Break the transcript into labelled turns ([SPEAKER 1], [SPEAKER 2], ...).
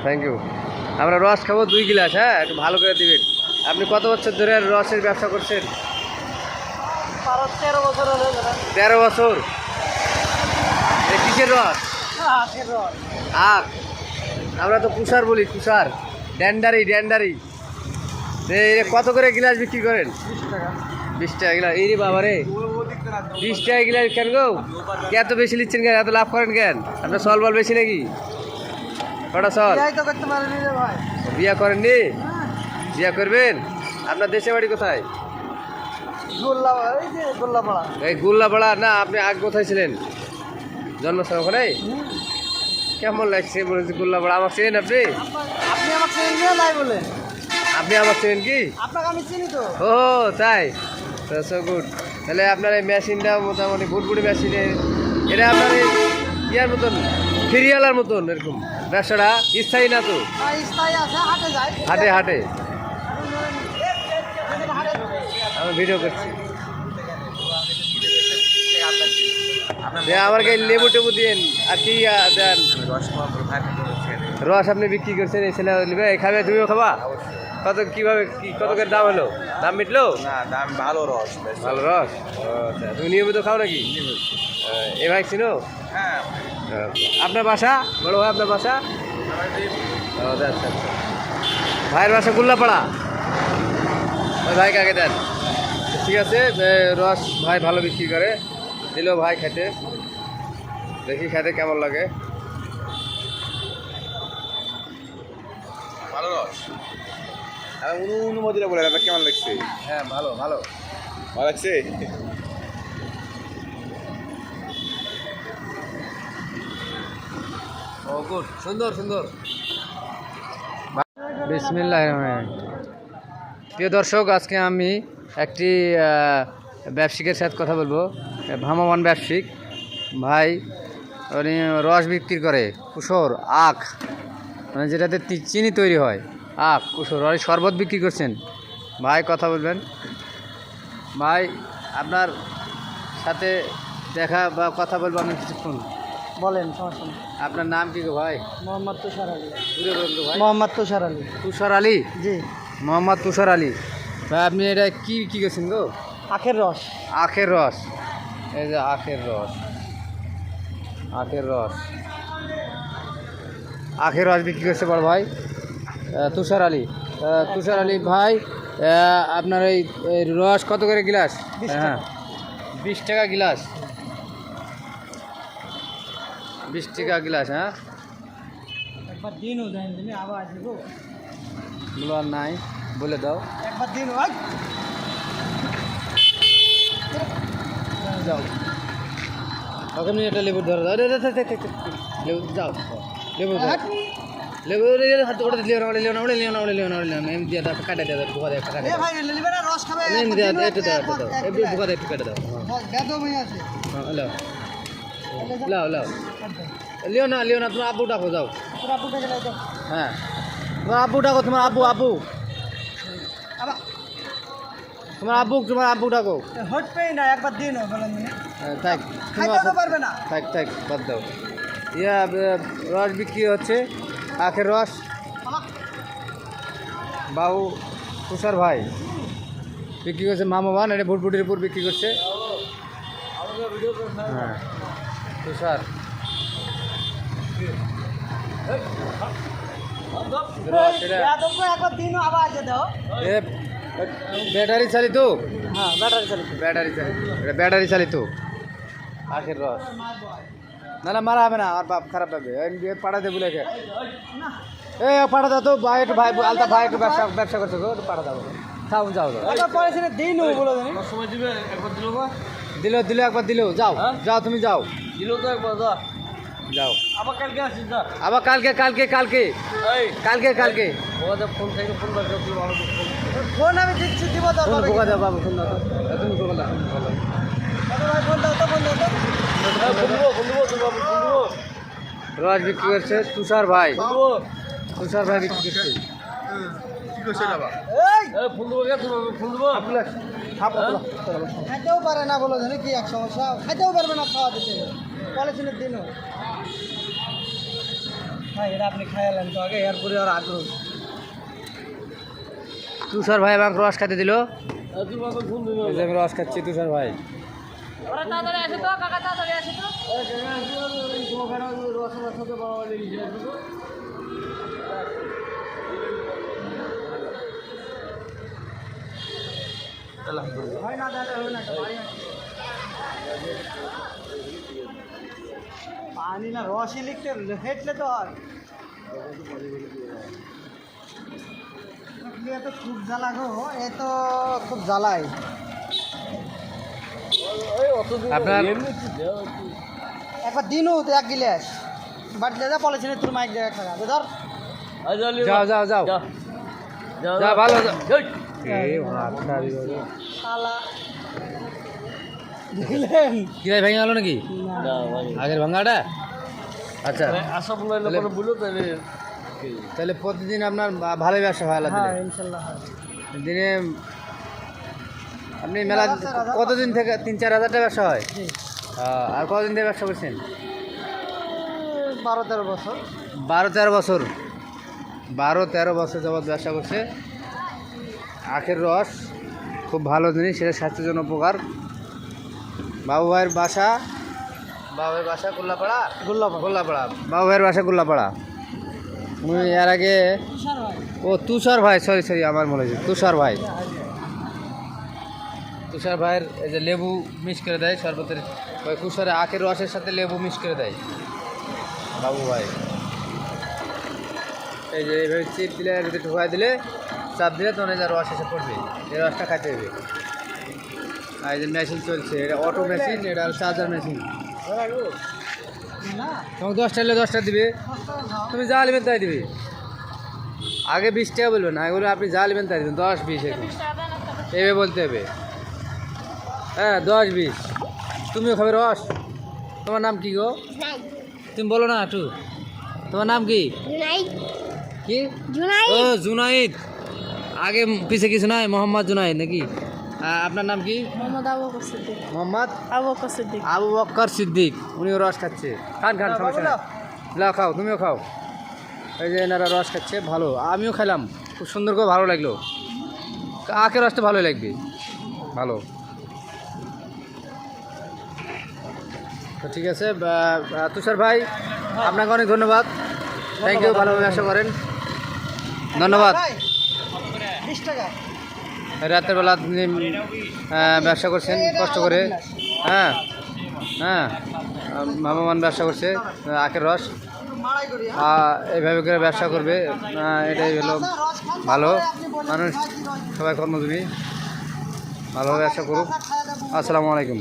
[SPEAKER 1] Thank you. আমরা রস খাবো 2 গ্লাস, হ্যাঁ একটু ভালো করে দিবেন। আপনি কত বছর ধরে রসের ব্যবসা করছেন?
[SPEAKER 2] 13 বছর হলো।
[SPEAKER 1] 13 বছর। কিসের রস?
[SPEAKER 2] আখের রস।
[SPEAKER 1] আখ। আমরা তো কুষার বলি, কুষার, ড্যান্ডারি। কত করে গ্লাস বিক্রি করেন?
[SPEAKER 2] 20 টাকা।
[SPEAKER 1] 20 টাকা গ্লাস। এই রে বাবা রে, 20 টাকা গ্লাস কেন গো? এত বেশি নিচ্ছেন কেন? এত লাভ করেন কেন? আপনার সল বল বেশি নাকি? কটা সল?
[SPEAKER 2] বিয়াই তো করতে পারেনি রে ভাই।
[SPEAKER 1] বিয়া করেননি? বিয়া করবেন? আপনার দেশে বাড়ি কোথায়?
[SPEAKER 2] এই যে গোল্লাপাড়া।
[SPEAKER 1] এই গোল্লাপাড়া না? আপনি আগে কোথায় ছিলেন? জন্মস্থান ওখানে? কেমন লাগছে বলেছি গোল্লাপাড়া? আমাকে চেনেন আপনি?
[SPEAKER 2] আপনি আমাকে চিনেন না নাই বলে?
[SPEAKER 1] আপনি আমাকে চেনেন কি?
[SPEAKER 2] আপনাকে আমি চিনি তো।
[SPEAKER 1] ও তাই, সো গুড। তাহলে আপনার এই মেশিনটা মোটামুটি ভুটভুটি মেশিনের, এটা আপনার এই ইয়ার মতন, ফেরিয়ালার মতন এরকম ব্যবসাটা স্থায়ী না তো?
[SPEAKER 2] স্থায়ী আছে, হাটে যায়।
[SPEAKER 1] হাটে আমি ভিডিও করছি। আমার কাছে লেবু টেবু দিন আর কি দেন? রস আপনি বিক্রি করছেন, এই ছেলে নেবে, খাবে, তুমিও খাবা? কত কিভাবে কত করে দাম হলো? দাম মিটলো
[SPEAKER 3] না, দাম ভালো রস।
[SPEAKER 1] ভালো রস। আচ্ছা, তুমি নিয়মিত খাও নাকি? এ ভাই চিনো?
[SPEAKER 3] হ্যাঁ,
[SPEAKER 1] আপনার বাসা? বড় ভাই আপনার বাসা? আচ্ছা আচ্ছা। ভাইয়ের বাসা গোল্লাপাড়া। ওই ভাইকে আগে দেন। ঠিক আছে, রস ভাই ভালো বিক্রি করে, দিল ভাই খেতে, দেখি খেতে কেমন লাগে।
[SPEAKER 3] ভালো রস। অনুমতিটা বলে আপনার কেমন লাগছে?
[SPEAKER 1] হ্যাঁ ভালো।
[SPEAKER 3] ভালো লাগছে।
[SPEAKER 1] ও গুড, সুন্দর। বিসমিল্লাহির রহমানির রহিম। প্রিয় দর্শক, আজকে আমি একটি ব্যবসায়িকের সাথে কথা বলবো। ভ্রাম্যমাণ ব্যবসায়িক ভাই, উনি রস বিক্রি করে, কুসর আখ, মানে যেটাতে চিনি তৈরি হয়, আখ কুসর, আর শরবত বিক্রি করছেন। ভাই কথা বলবেন। ভাই আপনার সাথে দেখা বা কথা বলবো আমি কিছুক্ষণ।
[SPEAKER 2] বলেন, সমস্যা নেই।
[SPEAKER 1] আপনার নাম কি গো ভাই?
[SPEAKER 2] মোহাম্মদ তুষার আলী।
[SPEAKER 1] দূরে বলুন তো ভাই।
[SPEAKER 2] মোহাম্মদ তুষার আলী।
[SPEAKER 1] তুষার আলী?
[SPEAKER 2] জি।
[SPEAKER 1] মোহাম্মদ তুষার আলী ভাই, আপনি এটা কি করছেন গো?
[SPEAKER 2] আখের রস।
[SPEAKER 1] আখের রস। এই যে আখের রস বিক্রি করছে বড় ভাই তুষার আলী। তুষার আলী ভাই, আপনার এই রস কত করে গ্লাস? হ্যাঁ 20 টাকা গ্লাস। 20 টাকা গ্লাস। হ্যাঁ,
[SPEAKER 2] একবার দিনও দেন, তুমি আবার আসবো।
[SPEAKER 1] বলো আর নাই, বলে দাও।
[SPEAKER 2] একবার দিন
[SPEAKER 1] যাও ওকে, একটা লেবু ধরে দাও। লেবু যাও, লেবু হাত ওটা লিও না এমনি দিয়ে দাও, কাটে দাও, বোকা দাও, কাটে দাও,
[SPEAKER 2] রস খাবে।
[SPEAKER 1] এমনি দাও, একটু দাও, একটু বোকা দাও, একটু কাটে দাও।
[SPEAKER 2] আছে।
[SPEAKER 1] হ্যাঁ লাও লিও না তোমার আব্বু ডাকো, যাও।
[SPEAKER 2] পুরা পুটে গেলে তো।
[SPEAKER 1] হ্যাঁ তোমার আব্বু ডাকো, তোমার আব্বু
[SPEAKER 2] আবার
[SPEAKER 1] তোমার আব্বু ডাকো।
[SPEAKER 2] হট পেই না, একবার দিন বলেন।
[SPEAKER 1] থাক,
[SPEAKER 2] খাইতে পারবে না।
[SPEAKER 1] থাক বাদ দাও। রস বিক্রি হচ্ছে, আখের রস। বাবু তুষার ভাই বিক্রি করছে, মামা এটা ভুটভুটির উপর বিক্রি করছে। হ্যাঁ তুষার রস, এটা
[SPEAKER 2] একবার দিন আবার আছে দাও।
[SPEAKER 1] ব্যাটারি চালিত।
[SPEAKER 2] হ্যাঁ,
[SPEAKER 1] ব্যাটারি চালিত আখের রস। না মারা হবে না, আর বাপ খারাপ পাবে, পাঠাতে বলে পাঠা দাও তো ভাই, একটু ভাই আলতা ভাই একটু ব্যবসা করছে গো, পাঠা দাও। যাও
[SPEAKER 2] দিন বলে
[SPEAKER 1] দিল একবার দিল। যাও তুমি যাও,
[SPEAKER 2] দিল তো একবার
[SPEAKER 1] যাও।
[SPEAKER 2] আবার কালকে আসিস না।
[SPEAKER 1] আবার কালকে
[SPEAKER 2] ফোন আমি দিচ্ছি, দিব তো।
[SPEAKER 1] বোকা দাও বাবু, ফোন দাও তো, তুমি বোকা দাও।
[SPEAKER 2] ফোন দাও তো, ফোন দাও তো।
[SPEAKER 1] রস বিক্রি করছে তুষার ভাই বিক্রি করছে।
[SPEAKER 2] খাইতেও পারে না, বলো জানি কি এক সমস্যা, খাইতেও পারবে না, খাওয়া দিতে পলিথিনের দিনও। ভাই এটা আপনি খাইলেন তো আগে এরপরে আর আগ্রহ
[SPEAKER 1] তুষার ভাই আমাকে রস খাইতে দিল। এই যে আমি রস খাচ্ছি তুষার ভাই।
[SPEAKER 2] হয় না দাদা হয় না পানি না রসই লিখতে হেঁটলে তো হয় এ তো খুব জ্বালা গো এ তো খুব জ্বালাই
[SPEAKER 1] আপনার
[SPEAKER 2] একবার দিনও তো এক গিলাস বাড়িতে যা বলেছিল তোর মাইক দেখা খাওয়া ধর
[SPEAKER 1] যাও যাও যাও যা ভালো
[SPEAKER 2] শালা দেখলেন
[SPEAKER 1] কি ভাই ভেঙে গেল নাকি আগের ভাঙাটা? আচ্ছা তাহলে প্রতিদিন আপনার ভালোই ব্যবসা হয় আল্লাহ দিলে।
[SPEAKER 2] হ্যাঁ ইনশাল্লাহ হয়
[SPEAKER 1] দিনে আপনি মেলা কতদিন থেকে 3-4 হাজার টাকা ব্যবসা হয়?
[SPEAKER 2] জি
[SPEAKER 1] আর কতদিন থেকে ব্যবসা করছেন?
[SPEAKER 2] 12-13 বছর
[SPEAKER 1] 12-13 বছর 12-13 বছর যাবৎ ব্যবসা করছে। আখের রস খুব ভালো জিনিস, সেটা স্বাস্থ্যের জন্য উপকার। বাবু ভাইয়ের বাসা গোল্লাপাড়া গোল্লাপাড়া বাবু ভাইয়ের বাসা গোল্লাপাড়া। উনি এর আগে
[SPEAKER 2] তুষার হয়
[SPEAKER 1] ও তুষার ভাই, সরি আমার মনে হয়েছে তুষার ভাই। তুষার ভাইয়ের এই যে লেবু মিক্স করে দেয় শরবতের, ওই তুষারে আখের রসের সাথে লেবু মিক্স করে দেয় বাবু ভাই। এই যে এইভাবে চিপ দিলে এর ভিতরে ঢুকাই দিলে চাপ দিলে তখন এই যে রস এসে পড়বে, এই রসটা খাইতে হবে। আর এই যে মেশিন চলছে, এটা অটো মেশিন, এটা চার্জার মেশিন।
[SPEAKER 2] না
[SPEAKER 1] তোমাকে 10 টাকা 10 টাকা দিবে, তুমি যা নেবেন তাই দিবে। আগে 20 টাকা বলবেন না, এগুলো আপনি যা নেবেন তাই দেবেন, 10-20 এরকম এইভাবে বলতে হবে। হ্যাঁ 10-20। তুমিও খাবে রস? তোমার নাম কি গো? তুমি বলো না একটু, তোমার নাম কি? কি? ও জুনাইদ। আগে পিছে কিছু নাই, মোহাম্মদ জুনাইদ নাকি? আপনার নাম কি?
[SPEAKER 4] মোহাম্মদ আবু বকর সিদ্দিক
[SPEAKER 1] মোহাম্মদ
[SPEAKER 4] আবু বকর সিদ্দিক
[SPEAKER 1] আবু বক্কর সিদ্দিক। উনিও রস খাচ্ছে। খান সমস্যা নেই। লাও খাও, তুমিও খাও। এই যে এনারা রস খাচ্ছে, ভালো। আমিও খেলাম, খুব সুন্দর করে ভালো লাগলো। আখের রসটা ভালোই লাগবে, ভালো। তো ঠিক আছে তুষার ভাই, আপনাকে অনেক ধন্যবাদ। থ্যাংক ইউ, ভালোভাবে ব্যবসা করেন, ধন্যবাদ।
[SPEAKER 2] 20 টাকা
[SPEAKER 1] রাতের বেলা আপনি ব্যবসা করছেন কষ্ট করে। হ্যাঁ মামামান ব্যবসা করছে আখের রস,
[SPEAKER 2] মারাই করি
[SPEAKER 1] এইভাবে করে ব্যবসা করবে, এটাই হলো ভালো। মানুষ সবাই কর্মজীবী, ভালোভাবে ব্যবসা করুক। আসসালামু আলাইকুম।